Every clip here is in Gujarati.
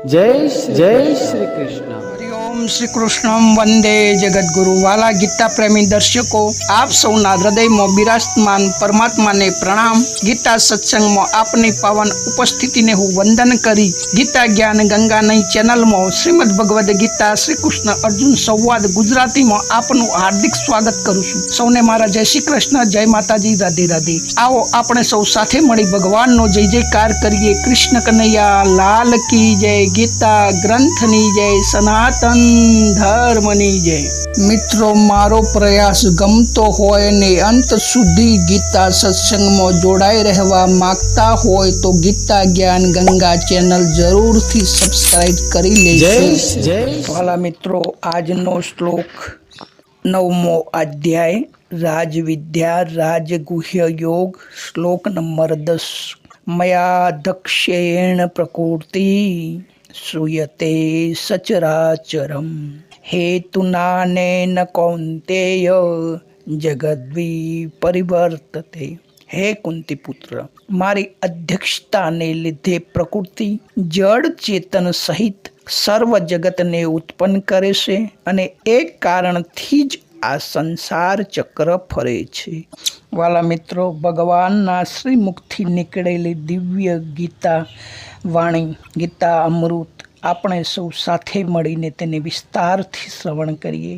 जय श्री कृष्ण। हरिओम श्री कृष्णम वंदे जगद्गुरु। वाला गीता प्रेमी दर्शको, आप સૌના હૃદયમાં બિરાજમાન પરમાત્માને પ્રણામ। ગીતા સત્સંગમાં આપની પાવન ઉપસ્થિતિને હું વંદન કરી ગીતા જ્ઞાન ગંગાની ચેનલમાં શ્રીમદ ભગવદ્ ગીતા શ્રી કૃષ્ણ અર્જુન સંવાદ ગુજરાતીમાં આપનું હાર્દિક સ્વાગત કરું છું। સૌને મારા જય શ્રી કૃષ્ણ, જય માતાજી, રાધે રાધે। આવો આપણે સૌ સાથે મળી ભગવાનનો જય જયકાર કરીએ। કૃષ્ણ કનૈયા લાલ કી જય, ગીતા ગ્રંથની જય, સનાતન ધર્મની જય। મિત્રો, મારો પ્રયાસ ગમતો હોય ને અંત સુધી ગીતા સત્સંગમાં જોડાઈ રહેવા માંગતા હોય તો ગીતા જ્ઞાન ગંગા ચેનલ જરૂરથી સબસ્ક્રાઇબ કરી લેજો। વાલા મિત્રો, આજનો શ્લોક 9મો અધ્યાય રાજવિદ્યા રાજગુહ્ય યોગ, શ્લોક નંબર 10। મયા દક્ષેણ પ્રકૃતિ શ્રૂયતે સચરાચરમ હેતુનાનેન કૌંતેય જગદ્વી પરિવર્તતે। હે કુંતી પુત્ર, મારી અધ્યક્ષતાને લીધે પ્રકૃતિ જડ ચેતન સહિત સર્વ જગતને ઉત્પન્ન કરે છે અને એક કારણથી જ આ સંસાર ચક્ર ફરે છે। વાલા મિત્રો, ભગવાનના શ્રીમુખથી નીકળેલી દિવ્ય ગીતા વાણી, ગીતા અમૃત આપણે સૌ સાથે મળીને તેને વિસ્તારથી શ્રવણ કરીએ।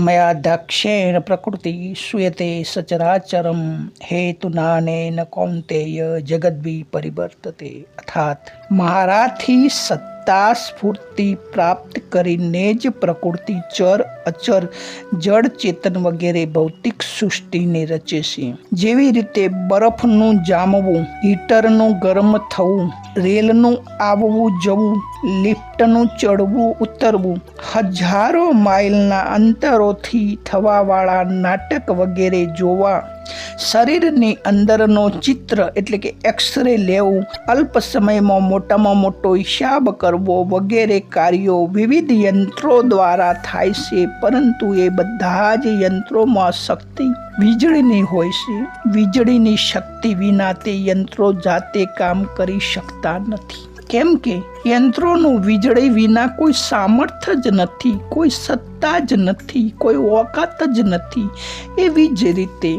મયા દક્ષેણ પ્રકૃતિ શ્રૂયતે સચરાચરમ હેતુનાનેન કૌંતેય જગદ્વી પરિવર્તતે। અર્થાત મારાથી સત્તા સ્ફૂર્તિ પ્રાપ્ત કરીને જ પ્રકૃતિ ચર અચર જડ ચેતન વગેરે ભૌતિક સૃષ્ટિને રચે છે। જેવી રીતે બરફનું જામવું, હીટરનું ગરમ થવું, રેલનું આવવું જવું, લિફ્ટનું ચડવું ઉતરવું, હજારો માઇલના અંતરોથી થવાવાળા નાટક વગેરે જોવા, શરીરની અંદરનો ચિત્ર એટલે કે એક્સરે લેવું, અલ્પ સમયમાં મોટામાં મોટો હિસાબ કરવો વગેરે કાર્યો વિવિધ યંત્રો દ્વારા થાય છે। પરંતુ એ બધા જ યંત્રોમાં શક્તિ વીજળીની હોય છે। વીજળીની શક્તિ વિના તે યંત્રો જાતે કામ કરી શકતા નથી, કેમ કે યંત્રોનું વીજળી વિના કોઈ સામર્થ્ય જ નથી, કોઈ સત્તા જ નથી, કોઈ ઓકાત જ નથી। એવી જ રીતે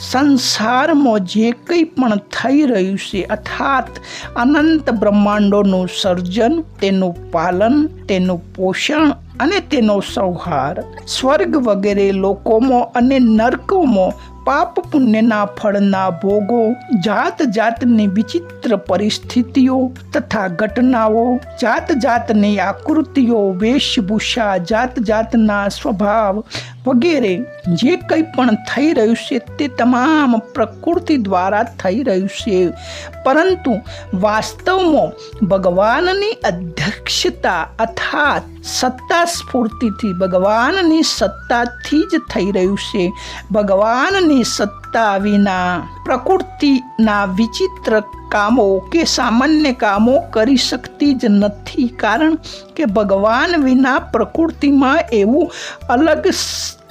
સંસારમાં જે કંઈ પણ થઈ રહ્યું છે, અર્થાત અનંત બ્રહ્માંડોનું સર્જન, તેનું પાલન, તેનું પોષણ અને તેનો સંહાર, સ્વર્ગ વગેરે લોકોમાં અને નરકોમાં પાપ પુણ્યના ફળના ભોગો, જાત જાતની વિચિત્ર પરિસ્થિતિઓ તથા ઘટનાઓ, જાત જાતની આકૃતિઓ, વેશભૂષા, જાત જાતના સ્વભાવ વગેરે જે કંઈ પણ થઈ રહ્યું છે તે તમામ પ્રકૃતિ દ્વારા થઈ રહ્યું છે। પરંતુ વાસ્તવમાં ભગવાનની અધ્યક્ષતા અર્થાત સત્તા સ્ફૂર્તિથી, ભગવાનની સત્તાથી જ થઈ રહ્યું છે। ભગવાનની સત્તા વિના પ્રકૃતિના વિચિત્ર કામો કે સામાન્ય કામો કરી શકતી જ નથી, કારણ કે ભગવાન વિના પ્રકૃતિમાં એવું અલગ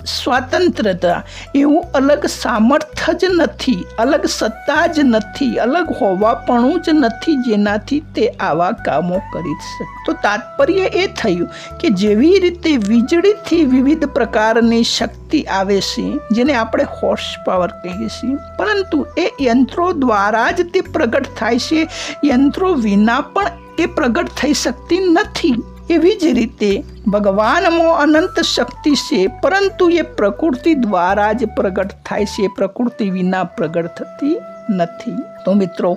સ્વતંત્રતા, એવું અલગ સામર્થ્ય જ નથી, અલગ સત્તા જ નથી, અલગ હોવાપણું જ નથી જેનાથી તે આવા કામો કરી શકે। તો તાત્પર્ય એ થયું કે જેવી રીતે વીજળીથી વિવિધ પ્રકારની શક્તિ આવે છે, જેને આપણે હોર્સ પાવર કહીએ છીએ, પરંતુ એ યંત્રો દ્વારા જ તે પ્રગટ થાય છે, યંત્રો વિના પણ એ પ્રગટ થઈ શકતી નથી। એવી જ રીતે ભગવાનમાં અનંત શક્તિ છે, પરંતુ એ પ્રકૃતિ દ્વારા જ પ્રગટ થાય છે, પ્રકૃતિ વિના પ્રગટ થતી નથી। તો મિત્રો,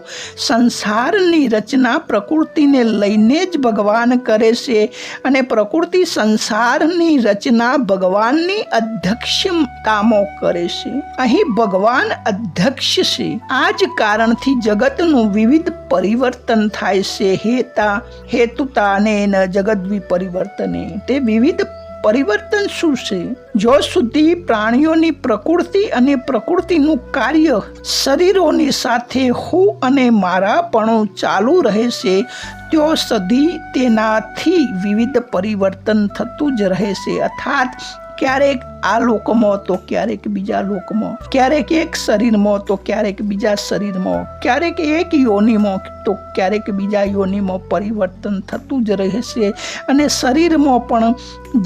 સંસારની રચના પ્રકૃતિને લઈને જ ભગવાન કરે છે અને પ્રકૃતિ સંસારની રચના ભગવાનની અધ્યક્ષતામાં કરે છે। અહીં ભગવાન અધ્યક્ષ છે, આ જ કારણથી જગતનું વિવિધ પરિવર્તન થાય છે। હેતુતાનેન જગદ્વી પરિવર્તને, તે વિવિધ પરિવર્તન શું છે? જો સુધી પ્રાણીઓની પ્રકૃતિ અને પ્રકૃતિનું કાર્ય શરીરોની સાથે હું અને મારાપણું ચાલુ રહે છે, ત્યાં સુધી તેનાથી વિવિધ પરિવર્તન થતું જ રહે છે। અર્થાત ક્યારેક આ લોકમાં તો ક્યારેક બીજા લોકમાં, ક્યારેક એક શરીરમાં તો ક્યારેક બીજા શરીરમાં, ક્યારેક એક યોનિમાં તો ક્યારેક બીજા યોનિમાં પરિવર્તન થતું જ રહેશે. અને શરીરમાં પણ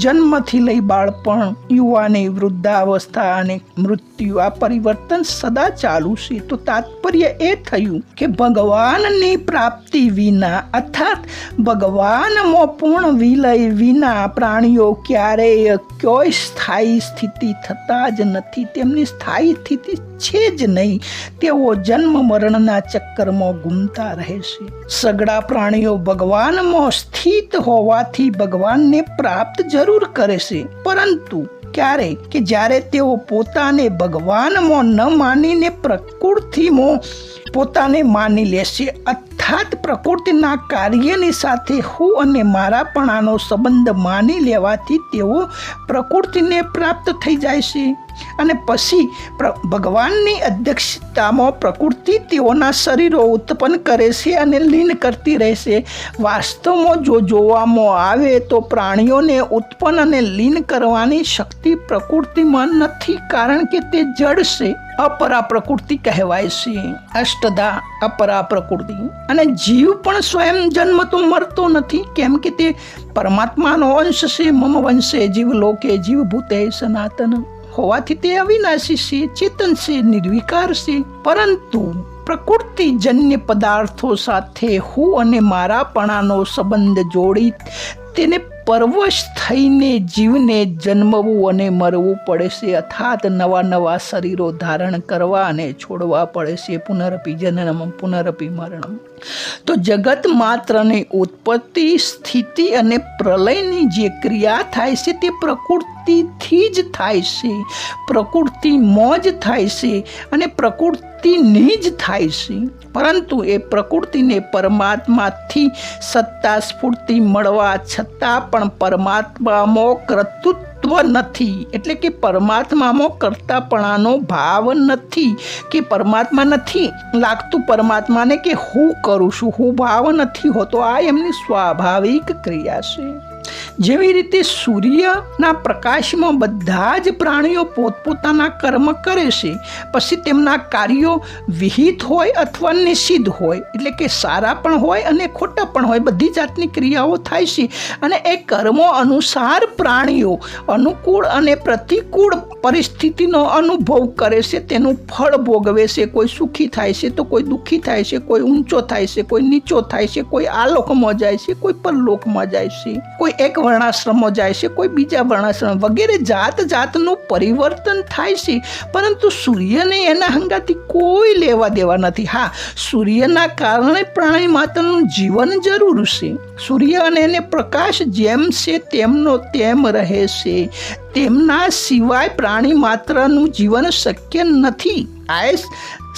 જન્મથી લઈ બાળપણ, યુવાની, વૃદ્ધાવસ્થા અને મૃત્યુ, આ પરિવર્તન સદા ચાલુ છે. તો તાત્પર્ય એ થયું કે ભગવાનની પ્રાપ્તિ વિના અર્થાત ભગવાનમાં પૂર્ણ વિલય વિના પ્રાણીઓ ક્યારેય કોઈ સ્થાયી સ્થિતિ થતા જ નથી. તેમની સ્થાયી સ્થિતિ છે જ નહીં. તેઓ જન્મ મરણના ચક્કરમાં ઘૂમતા રહે છે. સગળા પ્રાણીઓ ભગવાનમાં સ્થિત હોવાથી ભગવાનને પ્રાપ્ત જરૂર કરે છે, પરંતુ ક્યારે કે જ્યારે તેઓ પોતાને ભગવાનમાં ન માનીને પ્રકૃતિમાં પોતાને માની લેશે, અર્થાત પ્રકૃતિના કાર્યની સાથે હું અને મારાપણાનો સંબંધ માની લેવાથી તેઓ પ્રકૃતિને પ્રાપ્ત થઈ જાય છે. અને પછી ભગવાનની અધ્યક્ષતામાં પ્રકૃતિ તેઓના શરીરો ઉત્પન્ન કરે છે અને લીન કરતી રહેશે. વાસ્તવમાં જો જોવામાં આવે તો પ્રાણીઓને ઉત્પન્ન અને લીન કરવાની શક્તિ પ્રકૃતિમાં નથી, કારણ કે તે જડ છે. અપરા પ્રકૃતિ કહેવાય છે. અષ્ટધા અપરા પ્રકૃતિ. અને જીવ પણ સ્વયં જન્મતો મરતો નથી, કેમ કે તે પરમાત્માનો અંશ છે. મમ વંશે જીવ લોકે જીવભૂતે સનાતન હોવાથી તે અવિનાશી છે, ચેતન છે, નિર્વિકાર છે. પરંતુ પ્રકૃતિજન્ય પદાર્થો સાથે હું અને મારાપણાનો સંબંધ જોડી તેને પરવશ થઈને જીવને જન્મવું અને મરવું પડે છે, અર્થાત નવા નવા શરીરો ધારણ કરવા અને છોડવા પડે છે. પુનરપી જનનમ પુનરપી મરણમ. તો જગત માત્રની ઉત્પત્તિ, સ્થિતિ અને પ્રલયની જે ક્રિયા થાય છે તે પ્રકૃતિથી જ થાય છે, પ્રકૃતિમાં જ થાય છે અને પ્રકૃતિની જ થાય છે. પરંતુ એ પ્રકૃતિને પરમાત્માથી સત્તા સ્ફૂર્તિ મળવા છતાં પણ પરમાત્મામાં કર્તૃત્વ નથી, એટલે કે પરમાત્મામાં કર્તાપણાનો ભાવ નથી, કે પરમાત્મા નથી લાગતું પરમાત્માને કે હું કરું છું, હું ભાવ નથી હોતો. આ એમની સ્વાભાવિક ક્રિયા છે. જેવી રીતે સૂર્યના પ્રકાશમાં બધા જ પ્રાણીઓ પોતપોતાના કર્મ કરે છે, પછી તેમના કાર્યો વિહિત હોય અથવા નિષિદ્ધ હોય, એટલે કે સારા પણ હોય અને ખોટા પણ હોય, બધી જાતની ક્રિયાઓ થાય છે. અને એ કર્મો અનુસાર પ્રાણીઓ અનુકૂળ અને પ્રતિકૂળ પરિસ્થિતિનો અનુભવ કરે છે, તેનું ફળ ભોગવે છે. કોઈ સુખી થાય છે તો કોઈ દુઃખી થાય છે, કોઈ ઊંચો થાય છે, કોઈ નીચો થાય છે, કોઈ આ લોકમાં જાય છે, કોઈ પરલોકમાં જાય છે, કોઈ એક વર્ણાશ્રમમાં જાય છે, કોઈ બીજા વર્ણાશ્રમ વગેરે જાત જાતનું પરિવર્તન થાય છે. પરંતુ સૂર્યને એના હંગાથી કોઈ લેવા દેવા નથી. હા, સૂર્યના કારણે પ્રાણી માત્રનું જીવન જરૂર છે. સૂર્ય અને એને પ્રકાશ જેમ છે તેમનો તેમ રહે છે. તેમના સિવાય પ્રાણી માત્રનું જીવન શક્ય નથી. આ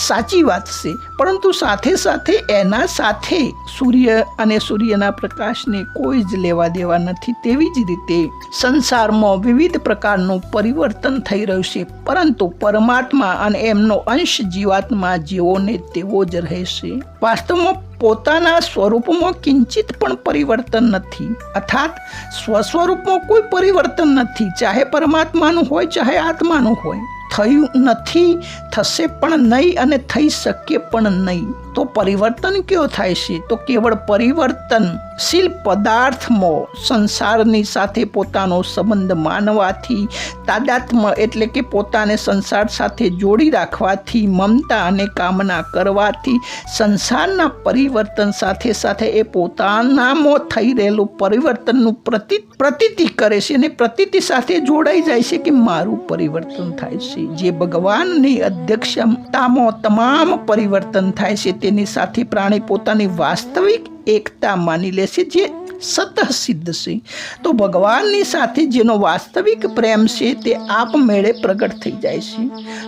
સાચી વાત છે. પરંતુ સાથે સાથે એના સાથે સૂર્ય અને સૂર્યના પ્રકાશને કોઈ જ લેવા દેવા નથી. તેવી જ રીતે સંસારમાં વિવિધ પ્રકારનું પરિવર્તન થઈ રહ્યું છે, પરંતુ પરમાત્મા અને એમનો અંશ જીવાત્મા જેઓને તેવો જ રહેશે. વાસ્તવમાં પોતાના સ્વરૂપમાં કિંચિત પણ પરિવર્તન નથી, અર્થાત સ્વસ્વરૂપમાં કોઈ પરિવર્તન નથી, ચાહે પરમાત્માનું હોય ચાહે આત્માનું હોય. થયું નથી, થશે પણ નહીં અને થઈ શકે પણ નહીં. તો પરિવર્તન કયો થાય છે? તો કેવળ પરિવર્તનશીલ પદાર્થમાં સંસારની સાથે પોતાનો સંબંધ માનવાથી, તાદાત્મ્ય એટલે કે પોતાને સંસાર સાથે જોડી રાખવાથી, મમતા અને કામના કરવાથી સંસારના પરિવર્તન સાથે સાથે એ પોતાનામાં થઈ રહેલું પરિવર્તનનું પ્રતીતિ કરે છે અને પ્રતીતિ સાથે જોડાઈ જાય છે કે મારું પરિવર્તન થાય છે. જે ભગવાનની અધ્યક્ષતામાં તમામ પરિવર્તન થાય છે તેની સાથે પ્રાણી પોતાની વાસ્તવિક એકતા માની લે છે, જે સતઃ સિદ્ધ છે. તો ભગવાનની સાથે જેનો વાસ્તવિક પ્રેમ છે તે આપમેળે પ્રગટ થઈ જાય છે.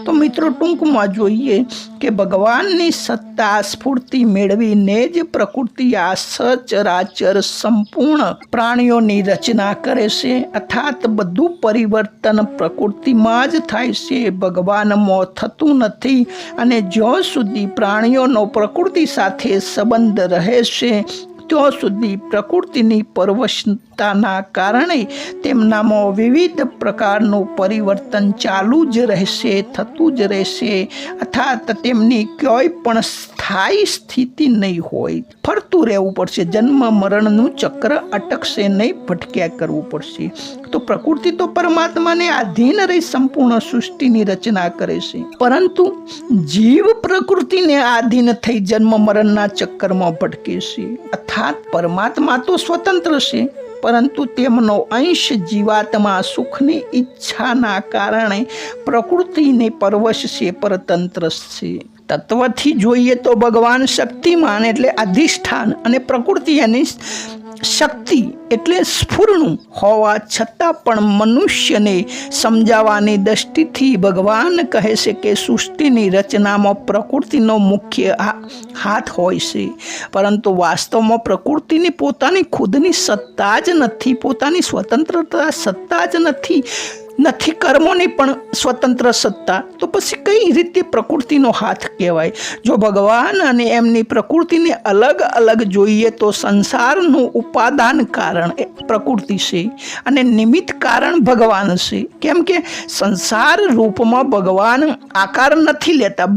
તો મિત્રો, ટૂંકમાં જોઈએ કે ભગવાનની સત્તા સ્ફૂર્તિ મેળવીને જ પ્રકૃતિ આ સચરાચર સંપૂર્ણ પ્રાણીઓની રચના કરે છે, અર્થાત બધું પરિવર્તન પ્રકૃતિમાં જ થાય છે, ભગવાનમાં થતું નથી. અને જ્યાં સુધી પ્રાણીઓનો પ્રકૃતિ સાથે સંબંધ રહે છે ત્યાં સુધી પ્રકૃતિની પરવશતાના કારણે તેમનામાં વિવિધ પ્રકારનું પરિવર્તન ચાલુ જ રહેશે, થતું જ રહેશે, અર્થાત તેમની ક્યાંય પણ સ્થાયી સ્થિતિ નહીં હોય, ફરતું રહેવું પડશે. જન્મ મરણનું ચક્ર અટકશે નહીં, ભટક્યા કરવું પડશે. તો પ્રકૃતિ તો પરમાત્માને આધીન રહી સંપૂર્ણ સૃષ્ટિની રચના કરે છે, પરંતુ જીવ પ્રકૃતિને આધીન થઈ જન્મ મરણના ચક્કરમાં ભટકે છે. અર્થાત પરમાત્મા તો સ્વતંત્ર છે, પરંતુ તેમનો અંશ જીવાત્મા સુખની ઈચ્છાના કારણે પ્રકૃતિને પરવશ છે, પરતંત્ર છે. તત્વથી જોઈએ તો ભગવાન શક્તિમાન એટલે અધિષ્ઠાન અને પ્રકૃતિ એની શક્તિ એટલે સ્ફુરણું હોવા છતાં પણ મનુષ્યને સમજાવવાની દ્રષ્ટિથી ભગવાન કહે છે કે સૃષ્ટિની રચનામાં પ્રકૃતિનો મુખ્ય હાથ હોય છે, પરંતુ વાસ્તવમાં પ્રકૃતિની પોતાની ખુદની સત્તા જ નથી, પોતાની સ્વતંત્રતા સત્તા જ નથી કર્મોની પણ સ્વતંત્ર સત્તા. તો પછી કઈ રીતે પ્રકૃતિનો હાથ કહેવાય? જો ભગવાન અને એમની પ્રકૃતિને અલગ અલગ જોઈએ તો સંસારનું ઉપાદાન કારણ પ્રકૃતિ છે અને નિમિત્ત કારણ ભગવાન છે. કેમ કે સંસાર રૂપમાં ભગવાન આકાર નથી લેતા,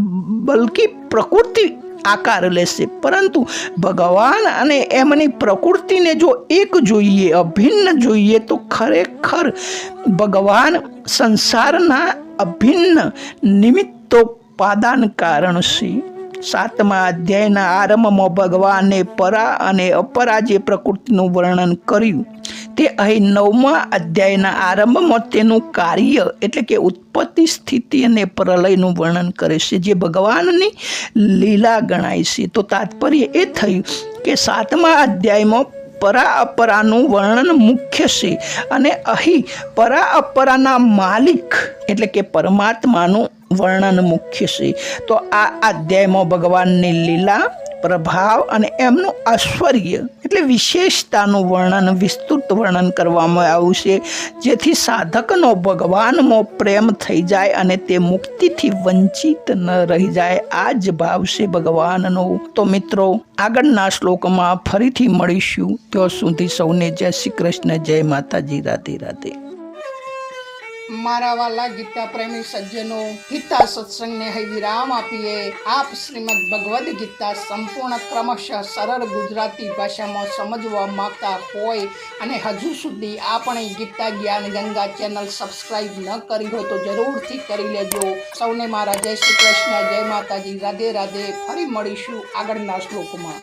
બલકી પ્રકૃતિ આકાર લેશે. પરંતુ ભગવાન અને એમની પ્રકૃતિને જો એક જોઈએ, અભિન્ન જોઈએ, તો ખરેખર ભગવાન સંસારના અભિન્ન નિમિત્તોપાદાન કારણ છે. 7મા અધ્યાયના આરંભમાં ભગવાને પરા અને અપરા જે પ્રકૃતિનું વર્ણન કર્યું તે અહીં 9મા અધ્યાયના આરંભમાં તેનું કાર્ય એટલે કે ઉત્પત્તિ, સ્થિતિ અને પ્રલયનું વર્ણન કરે છે, જે ભગવાનની લીલા ગણાય છે. તો તાત્પર્ય એ થયું કે 7મા અધ્યાયમાં પરા અપરાનું વર્ણન મુખ્ય છે અને અહીં પરા અપરાના માલિક એટલે કે પરમાત્માનું વર્ણન મુખ્ય છે. તો આ અધ્યાયમાં ભગવાનની લીલા, પ્રભાવ અને એમનું ઐશ્વર્ય એટલે વિશેષતાનું વર્ણન, વિસ્તૃત વર્ણન કરવામાં આવ્યું છે, જેથી સાધકનો ભગવાનમાં પ્રેમ થઈ જાય અને તે મુક્તિથી વંચિત ન રહી જાય. આ જ ભાવ છે ભગવાનનો. તો મિત્રો, આગળના શ્લોકમાં ફરીથી મળીશું. ત્યાં સુધી સૌને જય શ્રી કૃષ્ણ, જય માતાજી, રાધે રાધે. મારા વાલા ગીતા પ્રેમી સજ્જનો, ગીતા સત્સંગને અહીં વિરામ આપીએ. આપ શ્રીમદ ભગવદ્ ગીતા સંપૂર્ણ ક્રમશઃ સરળ ગુજરાતી ભાષામાં સમજવા માંગતા હોય અને હજુ સુધી આપણે ગીતા જ્ઞાન ગંગા ચેનલ સબસ્ક્રાઇબ ન કરી હોય તો જરૂરથી કરી લેજો. સૌને મારા જય શ્રી કૃષ્ણ, જય માતાજી, રાધે રાધે. ફરી મળીશું આગળના શ્લોકમાં.